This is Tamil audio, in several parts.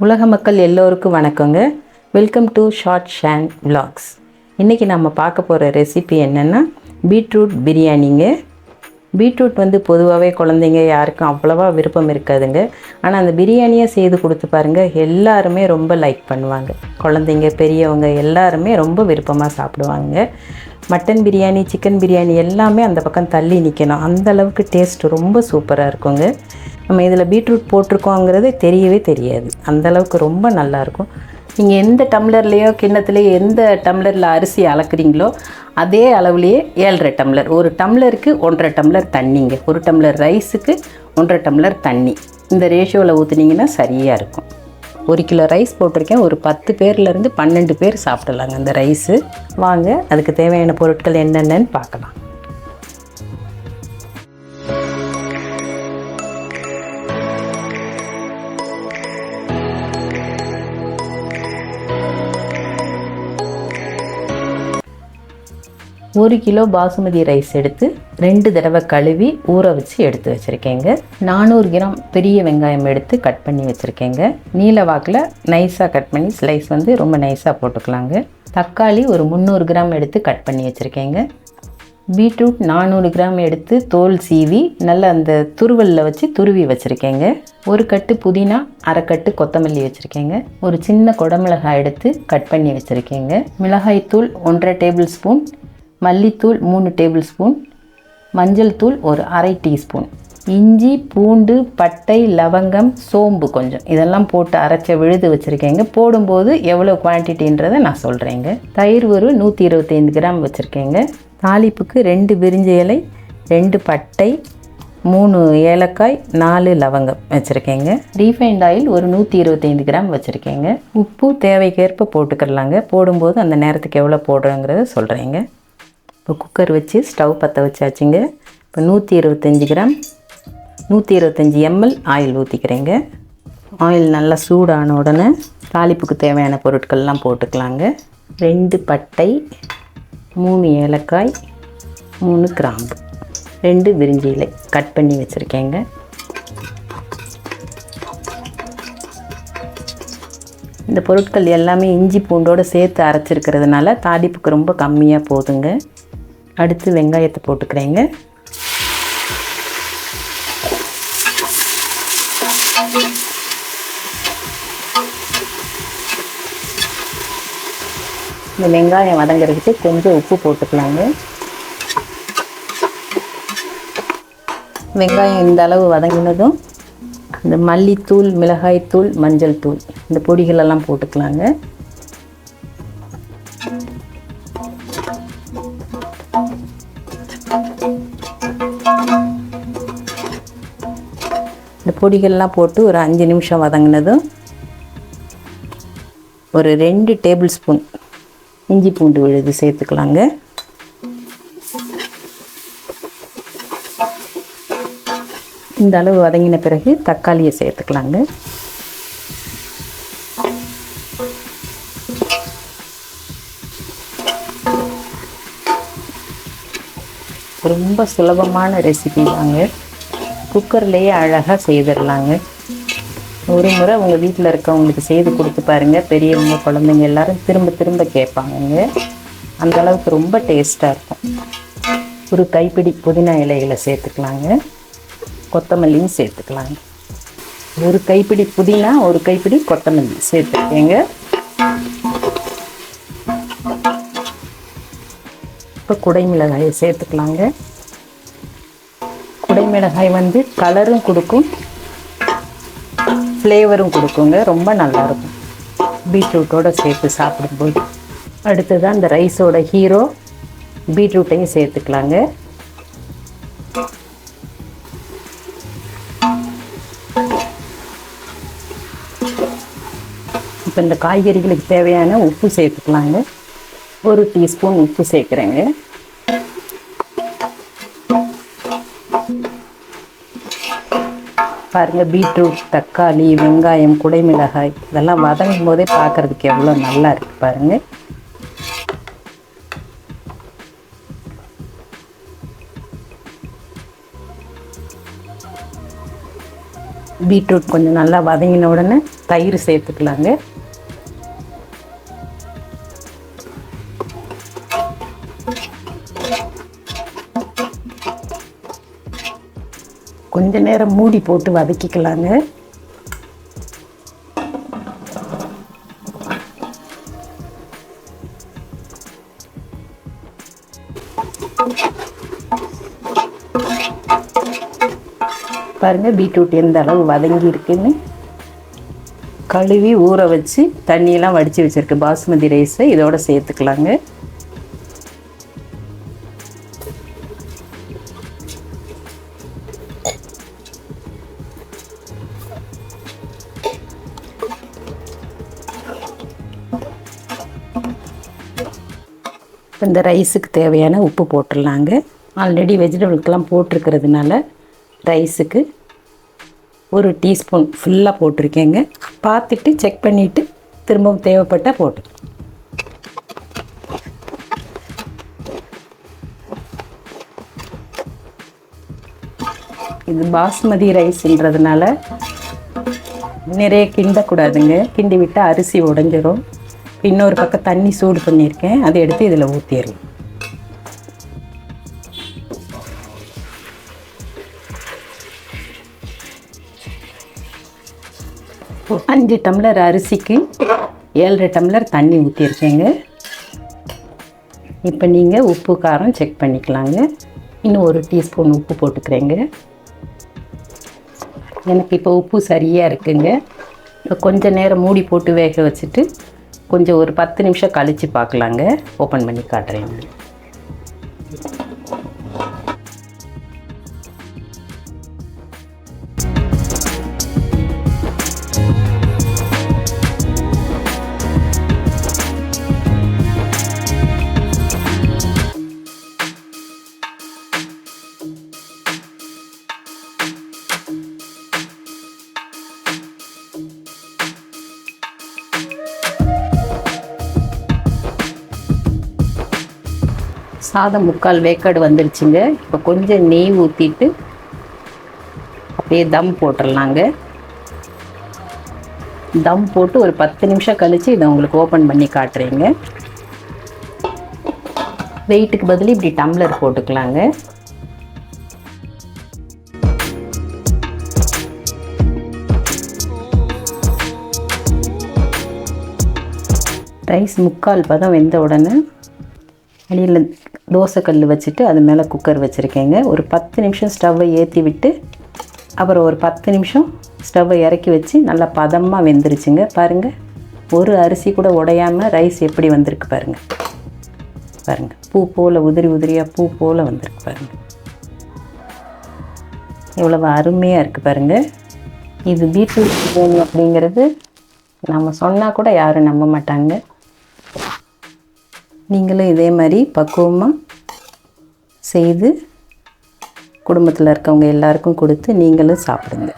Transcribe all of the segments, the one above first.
உலக மக்கள் எல்லோருக்கும் வணக்கங்க. Welcome to shortsshanvlogs. இன்றைக்கி நம்ம பார்க்க போகிற ரெசிபி என்னென்னா பீட்ரூட் பிரியாணிங்க. பீட்ரூட் பொதுவாகவே குழந்தைங்க யாருக்கும் அவ்வளோவா விருப்பம் இருக்காதுங்க. ஆனால் அந்த பிரியாணியை செய்து கொடுத்து பாருங்கள், எல்லாருமே ரொம்ப லைக் பண்ணுவாங்க. குழந்தைங்க பெரியவங்க எல்லாருமே ரொம்ப விருப்பமாக சாப்பிடுவாங்க. மட்டன் பிரியாணி, சிக்கன் பிரியாணி எல்லாமே அந்த பக்கம் தள்ளி நிற்கணும். அந்தளவுக்கு டேஸ்ட் ரொம்ப சூப்பராக இருக்குங்க. நம்ம இதில் பீட்ரூட் போட்டிருக்கோங்கிறதே தெரியவே தெரியாது. அந்தளவுக்கு ரொம்ப நல்லாயிருக்கும். நீங்கள் எந்த டம்ளர்லேயோ கிண்ணத்துலேயோ எந்த டம்ளரில் அரிசி அளக்குறீங்களோ அதே அளவுலேயே 7.5 டம்ளர், ஒரு டம்ளருக்கு 1.5 டம்ளர் தண்ணிங்க. ஒரு டம்ளர் ரைஸுக்கு 1.5 டம்ளர் தண்ணி, இந்த ரேஷியோவில் ஊற்றுனீங்கன்னா சரியாக இருக்கும். 1 கிலோ ரைஸ் போட்டிருக்கேன். ஒரு 10 பேர்லேருந்து 12 பேர் சாப்பிடலாங்க அந்த ரைஸு. வாங்க அதுக்கு தேவையான பொருட்கள் என்னென்னு பார்க்கலாம். ஒரு கிலோ பாசுமதி ரைஸ் எடுத்து 2 தடவை கழுவி ஊற வச்சு எடுத்து வச்சுருக்கேங்க. 400 கிராம் பெரிய வெங்காயம் எடுத்து கட் பண்ணி வச்சுருக்கேங்க. நீல வாக்கில் நைஸாக கட் பண்ணி ஸ்லைஸ் ரொம்ப நைஸாக போட்டுக்கலாங்க. தக்காளி ஒரு 300 கிராம் எடுத்து கட் பண்ணி வச்சுருக்கேங்க. பீட்ரூட் 400 கிராம் எடுத்து தோல் சீவி நல்லா அந்த துருவலில் வச்சு துருவி வச்சுருக்கேங்க. ஒரு கட்டு புதினா, அரை கட்டு கொத்தமல்லி வச்சுருக்கேங்க. ஒரு சின்ன குடமிளகாய் எடுத்து கட் பண்ணி வச்சுருக்கேங்க. மிளகாய்த்தூள் 1.5 டேபிள் ஸ்பூன், மல்லித்தூள் 3 டேபிள் ஸ்பூன், மஞ்சள் தூள் ஒரு அரை டீஸ்பூன், இஞ்சி, பூண்டு, பட்டை, லவங்கம், சோம்பு கொஞ்சம், இதெல்லாம் போட்டு அரைச்ச விழுது வச்சுருக்கேங்க. போடும்போது எவ்வளோ குவான்டிட்டின்றதை நான் சொல்கிறேங்க. தயிர் ஒரு 125 கிராம் வச்சுருக்கேங்க. தாளிப்புக்கு 2 பிரிஞ்சி இலை, 2 பட்டை, 3 ஏலக்காய், 4 லவங்கம் வச்சுருக்கேங்க. ரீஃபைண்ட் ஆயில் ஒரு 125 கிராம் வச்சுருக்கேங்க. உப்பு தேவைக்கேற்ப போட்டுக்கிறலாங்க. போடும்போது அந்த நேரத்துக்கு எவ்வளோ போடுறோங்கிறத சொல்கிறேங்க. இப்போ குக்கர் வச்சு ஸ்டவ் பற்ற வச்சாச்சுங்க. இப்போ 125 கிராம் 125 ml ஆயில் ஊற்றிக்கிறேங்க. ஆயில் நல்லா சூடான உடனே தாளிப்புக்கு தேவையான பொருட்கள்லாம் போட்டுக்கலாங்க. 2 பட்டை, 3 ஏலக்காய், 3 கிராம்பு, 2 பிரிஞ்சி இலை கட் பண்ணி வச்சுருக்கேங்க. இந்த பொருட்கள் எல்லாமே இஞ்சி பூண்டோடு சேர்த்து அரைச்சிருக்கிறதுனால தாளிப்புக்கு ரொம்ப கம்மியாக போதுங்க. அடுத்து வெங்காயத்தை போட்டுக்கிறேங்க. இந்த வெங்காயம் வதங்கிறதுக்கு கொஞ்சம் உப்பு போட்டுக்கலாங்க. வெங்காயம் இந்த அளவு வதங்கினதும் இந்த மல்லித்தூள், மிளகாய்த்தூள், மஞ்சள் தூள், இந்த பொடிகளெல்லாம் போட்டுக்கலாங்க. இந்த பொடிகள்லாம் போட்டு ஒரு 5 நிமிஷம் வதங்கினதும் ஒரு 2 டேபிள் ஸ்பூன் இஞ்சி பூண்டு விழுது சேர்த்துக்கலாங்க. இந்த அளவு வதங்கின பிறகு தக்காளியை சேர்த்துக்கலாங்க. ரொம்ப சுலபமான ரெசிபி தாங்க. குக்கர்லேயே அழகாக செய்திடலாங்க. ஒரு முறை உங்கள் வீட்டில் இருக்கவங்களுக்கு செய்து கொடுத்து பாருங்கள். பெரியவங்க, குழந்தைங்க எல்லோரும் திரும்ப திரும்ப கேட்பாங்கங்க. அந்தளவுக்கு ரொம்ப டேஸ்ட்டாக இருக்கும். ஒரு கைப்பிடி புதினா இலைகளை சேர்த்துக்கலாங்க. கொத்தமல்லியும் சேர்த்துக்கலாங்க. ஒரு கைப்பிடி புதினா, ஒரு கைப்பிடி கொத்தமல்லி சேர்த்துக்கேங்க. இப்போ குடைமிளகாயை சேர்த்துக்கலாங்க. குடைமிளகாய் கலரும் கொடுக்கும், ஃப்ளேவரும் கொடுக்குங்க. ரொம்ப நல்லாயிருக்கும் பீட்ரூட்டோடு சேர்த்து சாப்பிடும்போது. அடுத்ததான் இந்த ரைஸோட ஹீரோ பீட்ரூட்டையும் சேர்த்துக்கலாங்க. இப்போ இந்த காய்கறிகளுக்கு தேவையான உப்பு சேர்த்துக்கலாங்க. 1 டீஸ்பூன் உப்பு சேர்க்குறேங்க. பாருங்கள், பீட்ரூட், தக்காளி, வெங்காயம், குடைமிளகாய் இதெல்லாம் வதங்கும் போதே பார்க்குறதுக்கு எவ்வளோ நல்லா இருக்குது பாருங்கள். பீட்ரூட் கொஞ்சம் நல்லா வதங்கின உடனே தயிர் சேர்த்துக்கலாங்க. கொஞ்ச நேரம் மூடி போட்டு வதக்கிக்கலாங்க. பாருங்கள் பீட்ரூட் எந்த அளவு வதங்கி இருக்குன்னு. கழுவி ஊற வச்சு தண்ணியெல்லாம் வடித்து வச்சுருக்கு பாஸ்மதி ரைஸை இதோட சேர்த்துக்கலாங்க. இந்த ரைஸுக்கு தேவையான உப்பு போட்டுடலாங்க. ஆல்ரெடி வெஜிடபிள்க்கெலாம் போட்டிருக்கிறதுனால ரைஸுக்கு 1 டீஸ்பூன் ஃபுல்லாக போட்டிருக்கேங்க. பார்த்துட்டு செக் பண்ணிவிட்டு திரும்பவும் தேவைப்பட்டால் போட்டு. இது பாஸ்மதி ரைஸ்ன்றதுனால நிறைய கிண்டக்கூடாதுங்க. கிண்டி விட்டால் அரிசி உடைஞ்சிரும். இன்னொரு பக்கம் தண்ணி சூடு பண்ணியிருக்கேன், அதை எடுத்து இதில் ஊற்றிடலாம். 5 டம்ளர் அரிசிக்கு 7 டம்ளர் தண்ணி ஊற்றிருக்கேங்க. இப்போ நீங்கள் உப்பு காரம் செக் பண்ணிக்கலாங்க. இன்னும் 1 டீஸ்பூன் உப்பு போட்டுக்கிறேங்க. எனக்கு இப்போ உப்பு சரியாக இருக்குங்க. இப்போ கொஞ்சம் நேரம் மூடி போட்டு வேக வச்சுட்டு கொஞ்சம் ஒரு 10 நிமிஷம் கழித்து பார்க்கலாங்க. ஓப்பன் பண்ணி காட்டுறேன். சாதம் 3/4 வேக்காடு வந்துருச்சுங்க. இப்போ கொஞ்சம் நெய் ஊற்றிட்டு அப்படியே தம் போட்டுடலாங்க. தம் போட்டு ஒரு 10 நிமிஷம் கழித்து இதை உங்களுக்கு ஓப்பன் பண்ணி காட்டுறேங்க. வெயிட்டுக்கு பதில் இப்படி டம்ளர் போட்டுக்கலாங்க. ரைஸ் 3/4 பதம் வெந்த உடனே அடியில் தோசைக்கல் வச்சுட்டு அது மேலே குக்கர் வச்சுருக்கேங்க. ஒரு 10 நிமிஷம் ஸ்டவ்வை ஏற்றி விட்டு அப்புறம் ஒரு 10 நிமிஷம் ஸ்டவ்வை இறக்கி வச்சு நல்லா பதமாக வெந்துருச்சுங்க. பாருங்கள், ஒரு அரிசி கூட உடையாமல் ரைஸ் எப்படி வந்திருக்கு பாருங்கள். பாருங்கள், பூ போல் உதிரி உதிரியாக பூ போல் வந்திருக்கு பாருங்கள். எவ்வளவு அருமையாக இருக்குது பாருங்கள். இது பீட்ரூட் பிரியாணி அப்படிங்கிறது நம்ம சொன்னால் கூட யாரும் நம்ப மாட்டாங்க. நீங்களும் இதே மாதிரி பக்குவமாக செய்து குடும்பத்தில் இருக்கவங்க எல்லாருக்கும் கொடுத்து நீங்களும் சாப்பிடுங்க.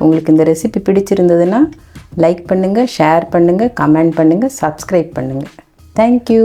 உங்களுக்கு இந்த ரெசிபி பிடிச்சிருந்ததுன்னா லைக் பண்ணுங்கள், ஷேர் பண்ணுங்கள், கமெண்ட் பண்ணுங்கள், சப்ஸ்கிரைப் பண்ணுங்கள். தேங்க்யூ.